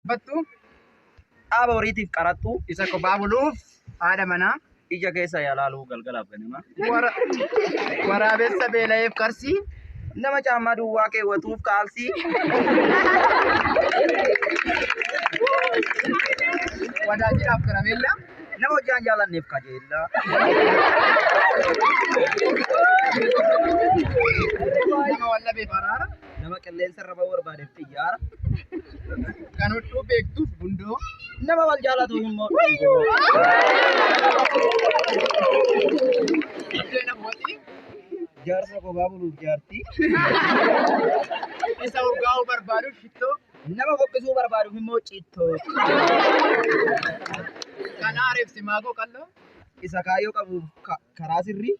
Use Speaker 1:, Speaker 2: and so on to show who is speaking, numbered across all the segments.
Speaker 1: Battu
Speaker 2: Dhaaba horiitiif qarattu
Speaker 1: isa kophaa buluuf haadha manaa
Speaker 2: ija keessa yaalaaluu galgalaaf ganama.
Speaker 1: Waraabessa beela'eef karsii
Speaker 2: Nama caammaa duwwaa keewwatuuf kaalsii.
Speaker 1: wadaajiidhaaf karameellaa
Speaker 2: Nama hojjaan jaalanneef kajeella.
Speaker 1: nama wallabeef araara
Speaker 2: Nama qilleensa irra ba'uu barbaadeef xiyyaara.
Speaker 1: kan hodhuu beektuuf gundoo
Speaker 2: Nama wal jaalatuuf immoo dhungoo.
Speaker 1: buddeena mootii
Speaker 2: Jaarsa kophaa buluuf jaartii.
Speaker 1: isa urgaa'uu barbaaduuf shittoo
Speaker 2: Nama fokkisuu barbaaduuf immoo cittoo.
Speaker 1: kan aareef simaagoo qalloo
Speaker 2: Isa kaayyoo qabuuf karaa sirrii.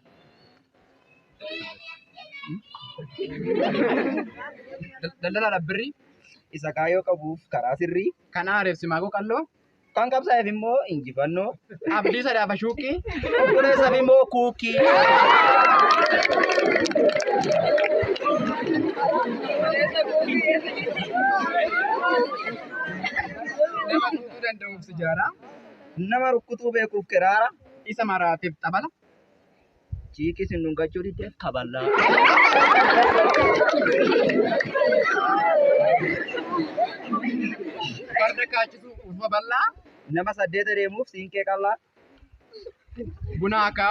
Speaker 1: daldala dhabbirrii
Speaker 2: Isa kaayyoo qabuuf karaa sirrii.
Speaker 1: kan aareef simaagoo qalloo
Speaker 2: Kan qabsaa'eef immoo injifannoo.
Speaker 1: abdii sadaafa shuuqii
Speaker 2: Obboleessaaf immoo kuukii.
Speaker 1: nama tuutuu danda'uuf sijaaraa
Speaker 2: Nama rukkutuu beekuuf kiraara.
Speaker 1: isa maraatiif xabala
Speaker 2: Chiikis hin dhungachuu diddeef kaballaa.
Speaker 1: farda kaachisuu uffata bal'aa
Speaker 2: Nama 8 deemuuf siinqee qallaa.
Speaker 1: buna akaa'u